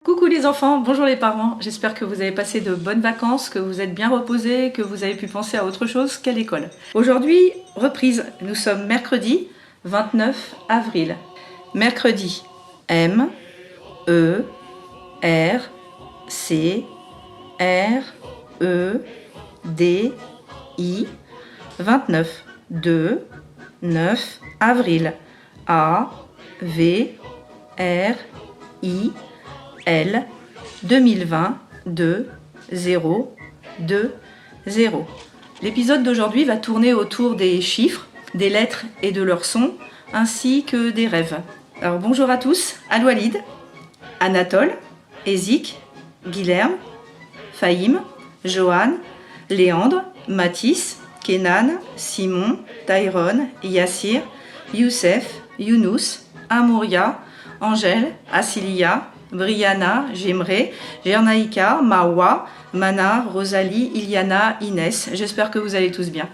Coucou les enfants, bonjour les parents, j'espère que vous avez passé de bonnes vacances, que vous êtes bien reposés, que vous avez pu penser à autre chose qu'à l'école. Aujourd'hui, reprise, nous sommes mercredi 29 avril. Mercredi, M, E, R, C, R, E, D, I, 29, 2, 9 avril. A, V, R, I, L 2020 2 0 2 0. L'épisode d'aujourd'hui va tourner autour des chiffres, des lettres et de leurs sons, ainsi que des rêves. Alors bonjour à tous, Al-Walid, Anatole, Ezik, Guilherme, Fahim, Johan, Léandre, Mathis, Kenan, Simon, Tyrone, Yassir, Youssef, Younous, Amouria, Angèle, Asilia, Brianna, Jemre, Gernaïka, Mawa, Manar, Rosalie, Iliana, Inès. J'espère que vous allez tous bien.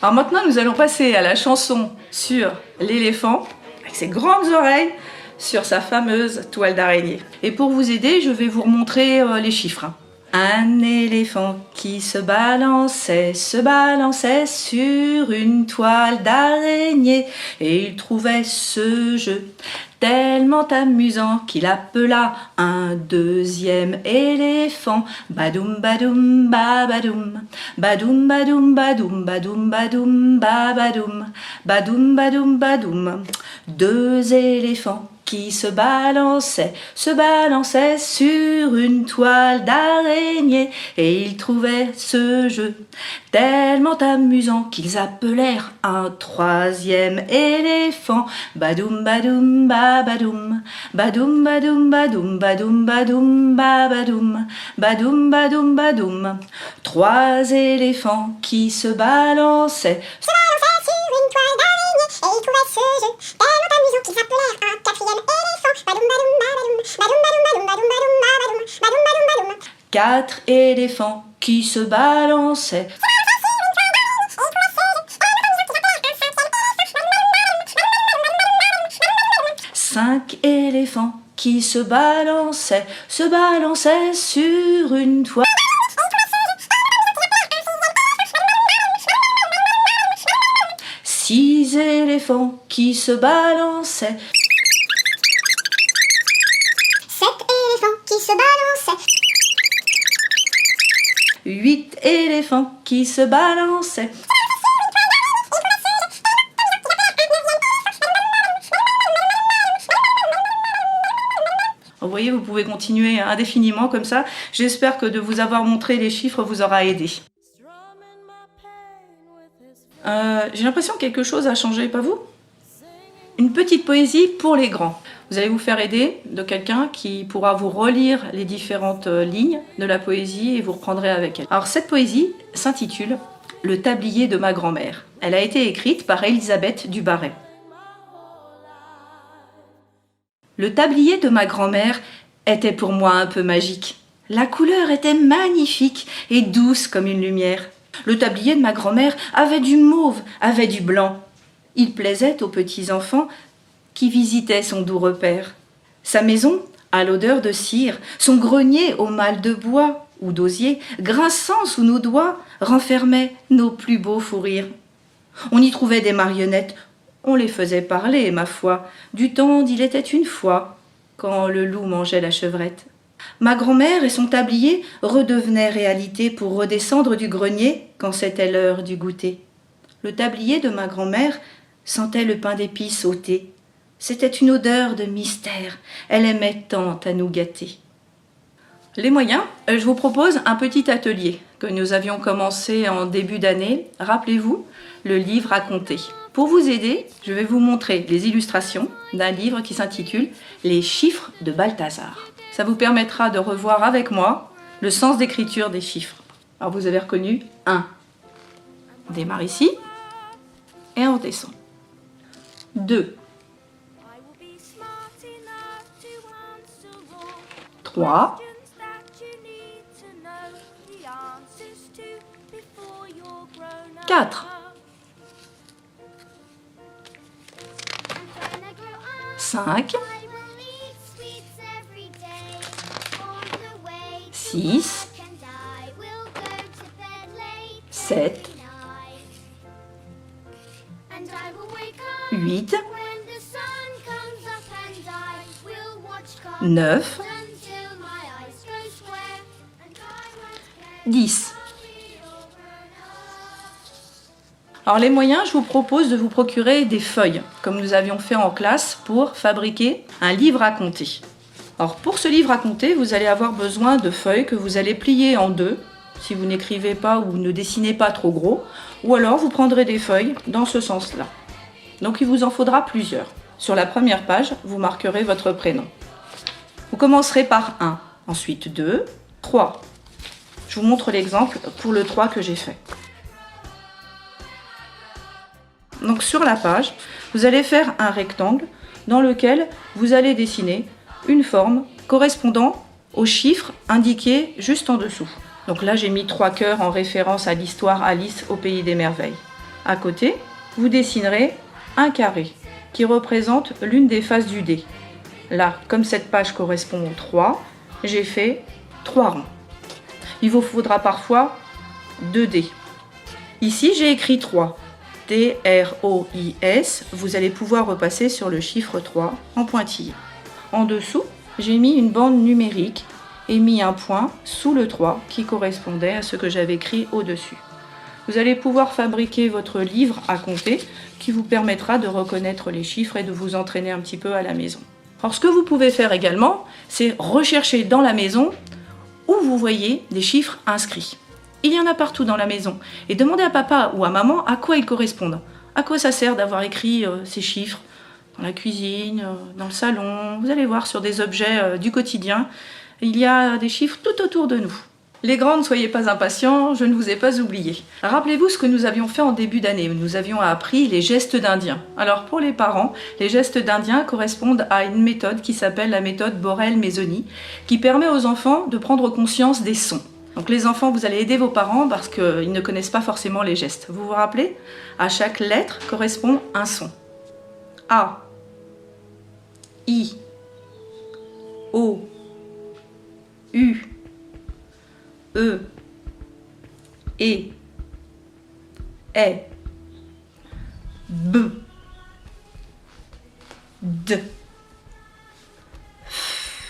Alors maintenant, nous allons passer à la chanson sur l'éléphant, avec ses grandes oreilles, sur sa fameuse toile d'araignée. Et pour vous aider, je vais vous remontrer les chiffres. Un éléphant qui se balançait sur une toile d'araignée, et il trouvait ce jeu tellement amusant qu'il appela un deuxième éléphant. Badoum badoum babadoum, badoum badoum badoum badoum badoum babadoum, badoum badoum badoum. Deux éléphants qui se balançaient sur une toile d'araignée, et ils trouvaient ce jeu tellement amusant qu'ils appelèrent un troisième éléphant. Badoum badoum babadoum, badoum badoum badoum badoum badoum babadoum, badoum badoum badoum. Trois éléphants qui se balançaient sur une toile d'araignée, et ils trouvaient ce jeu tellement amusant qu'ils appelèrent un quatrième éléphant. Badoum badoum babadoum, badoum badoum badoum badoum badoum badoum badoum badoum. Quatre éléphants qui se balançaient cinq éléphants qui se balançaient sur une toile. Six éléphants qui se balançaient. Sept éléphants qui se balançaient. Huit éléphants qui se balançaient. Vous voyez, vous pouvez continuer indéfiniment comme ça. J'espère que de vous avoir montré les chiffres vous aura aidé. J'ai l'impression que quelque chose a changé, pas vous? Une petite poésie pour les grands. Vous allez vous faire aider de quelqu'un qui pourra vous relire les différentes lignes de la poésie et vous reprendrez avec elle. Alors cette poésie s'intitule « Le tablier de ma grand-mère ». Elle a été écrite par Elisabeth Dubarret. Le tablier de ma grand-mère était pour moi un peu magique. La couleur était magnifique et douce comme une lumière. Le tablier de ma grand-mère avait du mauve, avait du blanc. Il plaisait aux petits enfants qui visitaient son doux repère. Sa maison, à l'odeur de cire, son grenier au mal de bois ou d'osier, grinçant sous nos doigts, renfermait nos plus beaux fous rires. On y trouvait des marionnettes, on les faisait parler, ma foi, du temps d'il était une fois, quand le loup mangeait la chevrette. Ma grand-mère et son tablier redevenaient réalité pour redescendre du grenier quand c'était l'heure du goûter. Le tablier de ma grand-mère sentait le pain d'épices au thé. C'était une odeur de mystère, elle aimait tant à nous gâter. Les moyens, je vous propose un petit atelier que nous avions commencé en début d'année. Rappelez-vous, le livre à compter. Pour vous aider, je vais vous montrer les illustrations d'un livre qui s'intitule « Les chiffres de Balthazar ». Ça vous permettra de revoir avec moi le sens d'écriture des chiffres. Alors vous avez reconnu 1. On démarre ici et on redescend. 2. 3. 4. 5. 6, 7, 8, 9, 10. Alors les moyens, je vous propose de vous procurer des feuilles, comme nous avions fait en classe pour fabriquer un livre à compter. Alors pour ce livre à compter, vous allez avoir besoin de feuilles que vous allez plier en deux, si vous n'écrivez pas ou ne dessinez pas trop gros, ou alors vous prendrez des feuilles dans ce sens-là. Donc il vous en faudra plusieurs. Sur la première page, vous marquerez votre prénom. Vous commencerez par 1, ensuite 2, 3. Je vous montre l'exemple pour le 3 que j'ai fait. Donc sur la page, vous allez faire un rectangle dans lequel vous allez dessiner une forme correspondant au chiffre indiqué juste en dessous. Donc là, j'ai mis 3 cœurs en référence à l'histoire Alice au pays des merveilles. À côté, vous dessinerez un carré qui représente l'une des faces du dé. Là, comme cette page correspond au 3, j'ai fait 3 ronds. Il vous faudra parfois 2 dés. Ici, j'ai écrit 3. D-R-O-I-S. Vous allez pouvoir repasser sur le chiffre 3 en pointillé. En dessous, j'ai mis une bande numérique et mis un point sous le 3 qui correspondait à ce que j'avais écrit au-dessus. Vous allez pouvoir fabriquer votre livre à compter qui vous permettra de reconnaître les chiffres et de vous entraîner un petit peu à la maison. Alors ce que vous pouvez faire également, c'est rechercher dans la maison où vous voyez des chiffres inscrits. Il y en a partout dans la maison. Et demandez à papa ou à maman à quoi ils correspondent. À quoi ça sert d'avoir écrit ces chiffres dans la cuisine, dans le salon. Vous allez voir sur des objets du quotidien, il y a des chiffres tout autour de nous. Les grands, ne soyez pas impatients, je ne vous ai pas oublié. Rappelez-vous ce que nous avions fait en début d'année. Nous avions appris les gestes d'Indien. Alors pour les parents, les gestes d'Indien correspondent à une méthode qui s'appelle la méthode Borel-Mesoni, qui permet aux enfants de prendre conscience des sons. Donc les enfants, vous allez aider vos parents parce qu'ils ne connaissent pas forcément les gestes. Vous vous rappelez? À chaque lettre correspond un son. A, I, O, U, E, E, B, D, F,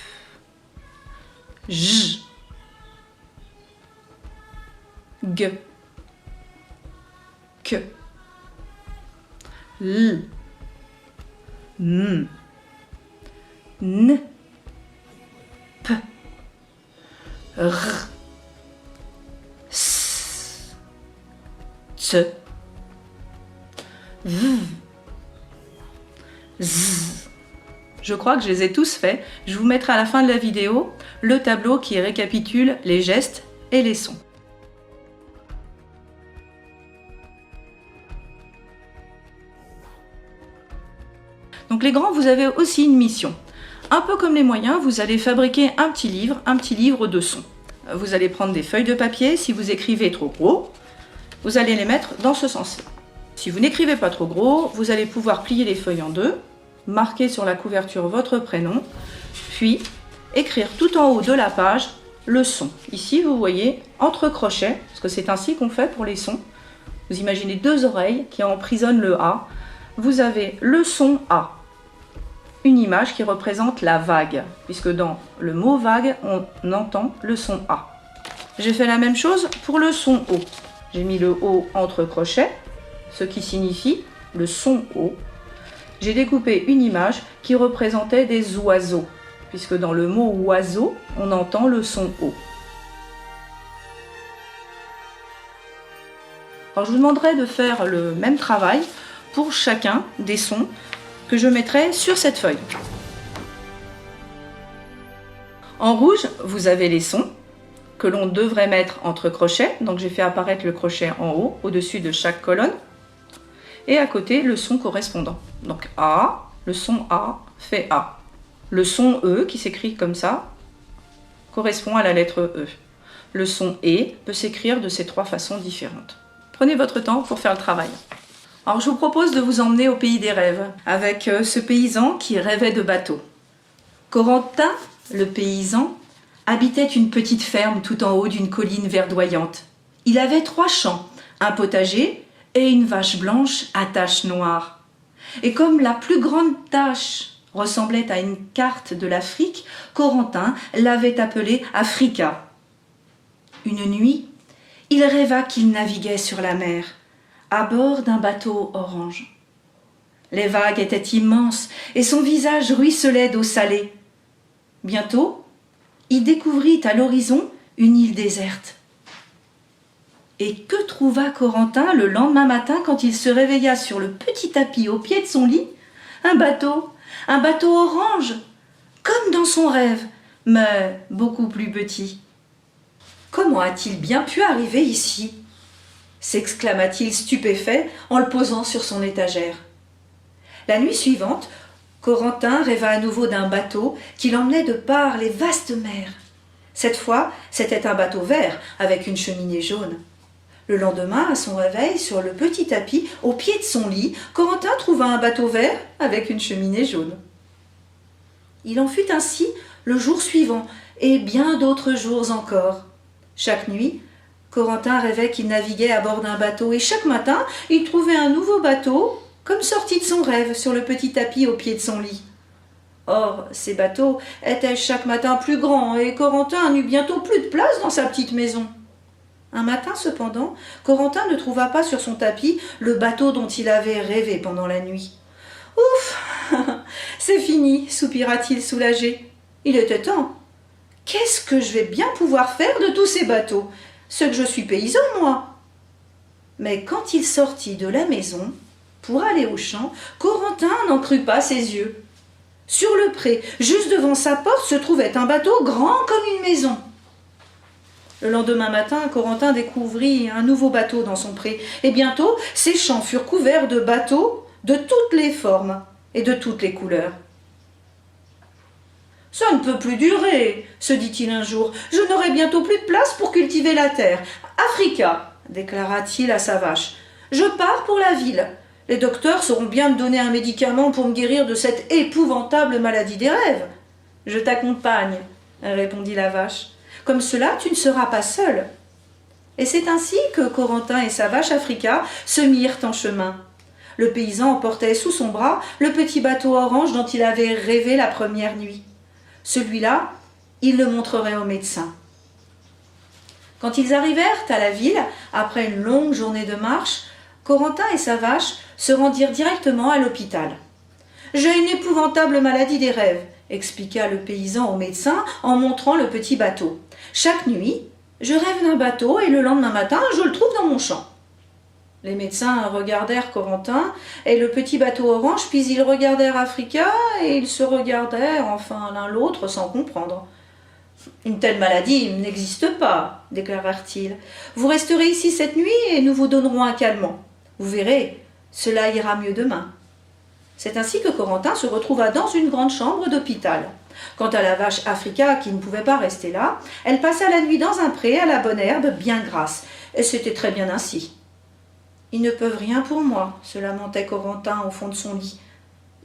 J, G, K, L, M, N, P, R, S, T, V, Z. Je crois que je les ai tous faits. Je vous mettrai à la fin de la vidéo le tableau qui récapitule les gestes et les sons. Donc les grands, vous avez aussi une mission. Un peu comme les moyens, vous allez fabriquer un petit livre de sons. Vous allez prendre des feuilles de papier. Si vous écrivez trop gros, vous allez les mettre dans ce sens-là. Si vous n'écrivez pas trop gros, vous allez pouvoir plier les feuilles en deux, marquer sur la couverture votre prénom, puis écrire tout en haut de la page le son. Ici, vous voyez, entre crochets, parce que c'est ainsi qu'on fait pour les sons. Vous imaginez 2 oreilles qui emprisonnent le A. Vous avez le son A. Une image qui représente la vague, puisque dans le mot vague, on entend le son A. J'ai fait la même chose pour le son O. J'ai mis le O entre crochets, ce qui signifie le son O. J'ai découpé une image qui représentait des oiseaux, puisque dans le mot oiseau, on entend le son O. Alors je vous demanderai de faire le même travail pour chacun des sons que je mettrai sur cette feuille. En rouge, vous avez les sons que l'on devrait mettre entre crochets. Donc j'ai fait apparaître le crochet en haut, au-dessus de chaque colonne. Et à côté, le son correspondant. Donc A, le son A fait A. Le son E, qui s'écrit comme ça, correspond à la lettre E. Le son E peut s'écrire de ces 3 façons différentes. Prenez votre temps pour faire le travail. Alors je vous propose de vous emmener au pays des rêves avec ce paysan qui rêvait de bateau. Corentin, le paysan, habitait une petite ferme tout en haut d'une colline verdoyante. Il avait 3 champs, un potager et une vache blanche à taches noires. Et comme la plus grande tache ressemblait à une carte de l'Afrique, Corentin l'avait appelée Africa. Une nuit, il rêva qu'il naviguait sur la mer, à bord d'un bateau orange. Les vagues étaient immenses et son visage ruisselait d'eau salée. Bientôt, il découvrit à l'horizon une île déserte. Et que trouva Corentin le lendemain matin quand il se réveilla sur le petit tapis au pied de son lit? Un bateau orange, comme dans son rêve, mais beaucoup plus petit. « Comment a-t-il bien pu arriver ici ?» s'exclama-t-il stupéfait en le posant sur son étagère. La nuit suivante, Corentin rêva à nouveau d'un bateau qui l'emmenait de par les vastes mers. Cette fois, c'était un bateau vert avec une cheminée jaune. Le lendemain, à son réveil, sur le petit tapis, au pied de son lit, Corentin trouva un bateau vert avec une cheminée jaune. Il en fut ainsi le jour suivant et bien d'autres jours encore. Chaque nuit, Corentin rêvait qu'il naviguait à bord d'un bateau et chaque matin, il trouvait un nouveau bateau, comme sorti de son rêve, sur le petit tapis au pied de son lit. Or, ces bateaux étaient chaque matin plus grands et Corentin n'eut bientôt plus de place dans sa petite maison. Un matin, cependant, Corentin ne trouva pas sur son tapis le bateau dont il avait rêvé pendant la nuit. « Ouf, c'est fini !» soupira-t-il soulagé. « Il était temps. Qu'est-ce que je vais bien pouvoir faire de tous ces bateaux? C'est que je suis paysan, moi !» Mais quand il sortit de la maison pour aller au champ, Corentin n'en crut pas ses yeux. Sur le pré, juste devant sa porte, se trouvait un bateau grand comme une maison. Le lendemain matin, Corentin découvrit un nouveau bateau dans son pré, et bientôt ses champs furent couverts de bateaux de toutes les formes et de toutes les couleurs. « Ça ne peut plus durer, se dit-il un jour. Je n'aurai bientôt plus de place pour cultiver la terre. Africa, déclara-t-il à sa vache. Je pars pour la ville. Les docteurs sauront bien me donner un médicament pour me guérir de cette épouvantable maladie des rêves. Je t'accompagne, répondit la vache. Comme cela, tu ne seras pas seul. Et c'est ainsi que Corentin et sa vache Africa se mirent en chemin. Le paysan emportait sous son bras le petit bateau orange dont il avait rêvé la première nuit. Celui-là, il le montrerait au médecin. Quand ils arrivèrent à la ville, après une longue journée de marche, Corentin et sa vache se rendirent directement à l'hôpital. « J'ai une épouvantable maladie des rêves, » expliqua le paysan au médecin en montrant le petit bateau. « Chaque nuit, je rêve d'un bateau et le lendemain matin, je le trouve dans mon champ. » Les médecins regardèrent Corentin et le petit bateau orange, puis ils regardèrent Africa et ils se regardèrent enfin l'un l'autre sans comprendre. « Une telle maladie n'existe pas, » déclarèrent-ils. « Vous resterez ici cette nuit et nous vous donnerons un calmant. Vous verrez, cela ira mieux demain. » C'est ainsi que Corentin se retrouva dans une grande chambre d'hôpital. Quant à la vache Africa, qui ne pouvait pas rester là, elle passa la nuit dans un pré à la bonne herbe bien grasse, et c'était très bien ainsi. « Ils ne peuvent rien pour moi, » se lamentait Corentin au fond de son lit.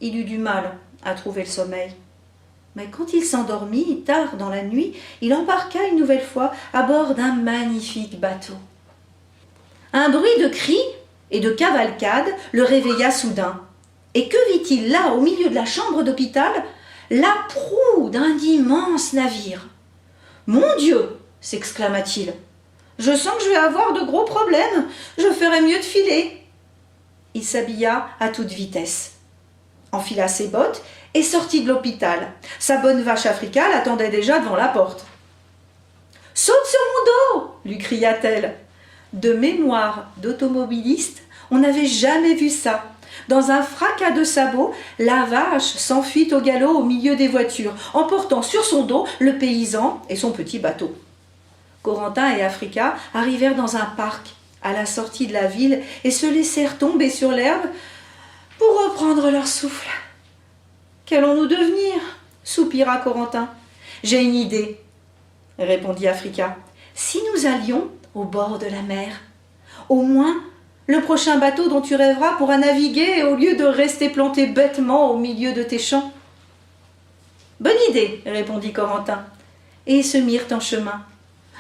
Il eut du mal à trouver le sommeil. Mais quand il s'endormit, tard dans la nuit, il embarqua une nouvelle fois à bord d'un magnifique bateau. Un bruit de cris et de cavalcade le réveilla soudain. Et que vit-il là, au milieu de la chambre d'hôpital? La proue d'un immense navire. « Mon Dieu !» s'exclama-t-il. « Je sens que je vais avoir de gros problèmes. Je ferais mieux de filer. » Il s'habilla à toute vitesse, enfila ses bottes et sortit de l'hôpital. Sa bonne vache Africa l'attendait déjà devant la porte. « Saute sur mon dos !» lui cria-t-elle. De mémoire d'automobiliste, on n'avait jamais vu ça. Dans un fracas de sabots, la vache s'enfuit au galop au milieu des voitures, emportant sur son dos le paysan et son petit bateau. Corentin et Africa arrivèrent dans un parc à la sortie de la ville et se laissèrent tomber sur l'herbe pour reprendre leur souffle. « Qu'allons-nous devenir ?» soupira Corentin. « J'ai une idée, » répondit Africa. « Si nous allions au bord de la mer, au moins le prochain bateau dont tu rêveras pourra naviguer au lieu de rester planté bêtement au milieu de tes champs. »« Bonne idée, » répondit Corentin. « et se mirent en chemin.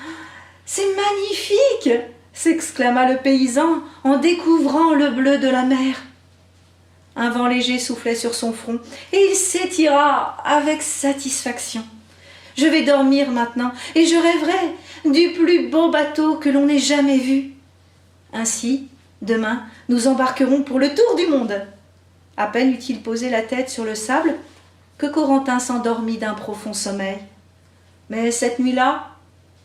« C'est magnifique !» s'exclama le paysan en découvrant le bleu de la mer. Un vent léger soufflait sur son front et il s'étira avec satisfaction. « Je vais dormir maintenant et je rêverai du plus beau bateau que l'on ait jamais vu. Ainsi, demain, nous embarquerons pour le tour du monde. » À peine eut-il posé la tête sur le sable que Corentin s'endormit d'un profond sommeil. Mais cette nuit-là,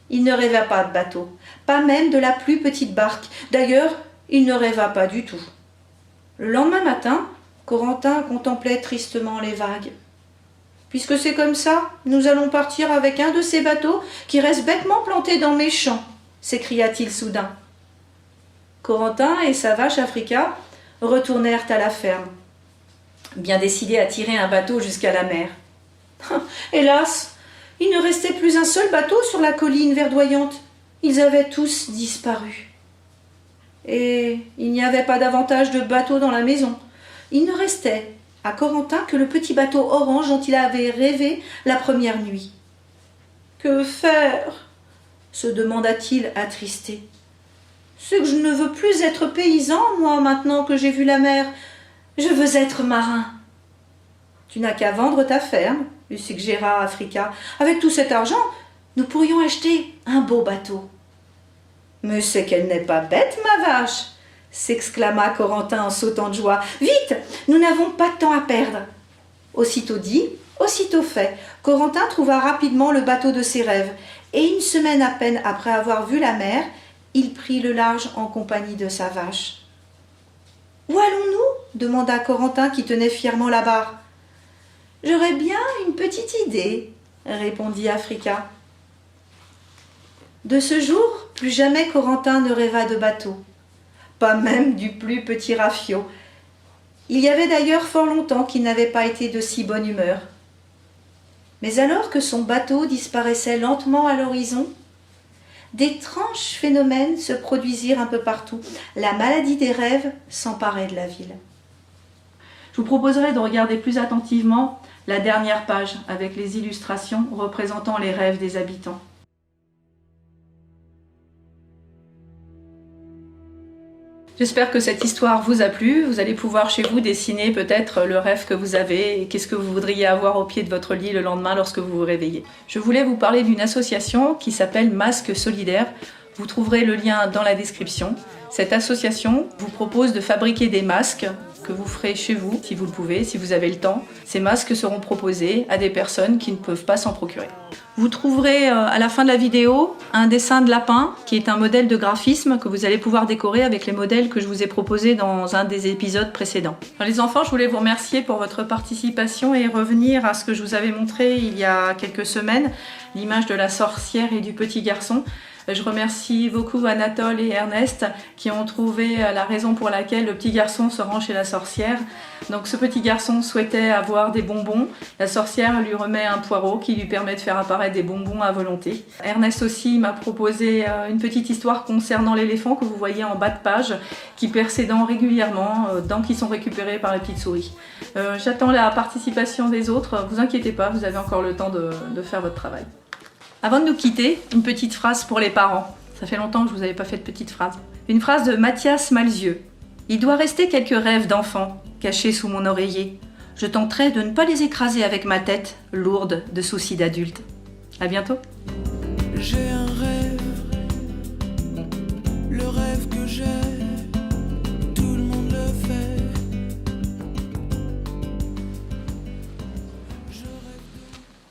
il ne rêva pas de bateau, pas même de la plus petite barque. D'ailleurs, il ne rêva pas du tout. Le lendemain matin, Corentin contemplait tristement les vagues. « Puisque c'est comme ça, nous allons partir avec un de ces bateaux qui reste bêtement planté dans mes champs, » s'écria-t-il soudain. Corentin et sa vache Africa retournèrent à la ferme, bien décidés à tirer un bateau jusqu'à la mer. Hélas, il ne restait plus un seul bateau sur la colline verdoyante. Ils avaient tous disparu. Et il n'y avait pas davantage de bateaux dans la maison. Il ne restait à Corentin que le petit bateau orange dont il avait rêvé la première nuit. « Que faire ?» se demanda-t-il attristé. « C'est que je ne veux plus être paysan, moi, maintenant que j'ai vu la mer. Je veux être marin. »« Tu n'as qu'à vendre ta ferme, » lui suggéra Africa. « Avec tout cet argent, nous pourrions acheter un beau bateau. »« Mais c'est qu'elle n'est pas bête, ma vache !» s'exclama Corentin en sautant de joie. « Vite, nous n'avons pas de temps à perdre. » Aussitôt dit, aussitôt fait, Corentin trouva rapidement le bateau de ses rêves, et une semaine à peine après avoir vu la mer, il prit le large en compagnie de sa vache. « Où allons-nous » demanda Corentin qui tenait fièrement la barre. « J'aurais bien une petite idée, » répondit Africa. De ce jour, plus jamais Corentin ne rêva de bateau, pas même du plus petit rafiot. Il y avait d'ailleurs fort longtemps qu'il n'avait pas été de si bonne humeur. Mais alors que son bateau disparaissait lentement à l'horizon, d'étranges phénomènes se produisirent un peu partout. La maladie des rêves s'emparait de la ville. Je vous proposerai de regarder plus attentivement la dernière page avec les illustrations représentant les rêves des habitants. J'espère que cette histoire vous a plu. Vous allez pouvoir chez vous dessiner peut-être le rêve que vous avez et qu'est-ce que vous voudriez avoir au pied de votre lit le lendemain lorsque vous vous réveillez. Je voulais vous parler d'une association qui s'appelle Masques Solidaires. Vous trouverez le lien dans la description. Cette association vous propose de fabriquer des masques que vous ferez chez vous, si vous le pouvez, si vous avez le temps. Ces masques seront proposés à des personnes qui ne peuvent pas s'en procurer. Vous trouverez à la fin de la vidéo un dessin de lapin qui est un modèle de graphisme que vous allez pouvoir décorer avec les modèles que je vous ai proposés dans un des épisodes précédents. Alors les enfants, je voulais vous remercier pour votre participation et revenir à ce que je vous avais montré il y a quelques semaines, l'image de la sorcière et du petit garçon. Je remercie beaucoup Anatole et Ernest qui ont trouvé la raison pour laquelle le petit garçon se rend chez la sorcière. Donc ce petit garçon souhaitait avoir des bonbons. La sorcière lui remet un poireau qui lui permet de faire apparaître des bonbons à volonté. Ernest aussi m'a proposé une petite histoire concernant l'éléphant que vous voyez en bas de page qui perd ses dents régulièrement, dents qui sont récupérées par la petite souris. J'attends la participation des autres. Vous inquiétez pas, vous avez encore le temps de faire votre travail. Avant de nous quitter, une petite phrase pour les parents. Ça fait longtemps que je vous avais pas fait de petite phrase. Une phrase de Mathias Malzieu. Il doit rester quelques rêves d'enfant cachés sous mon oreiller. Je tenterai de ne pas les écraser avec ma tête lourde de soucis d'adulte. À bientôt. J'ai un rêve, le rêve que j'ai.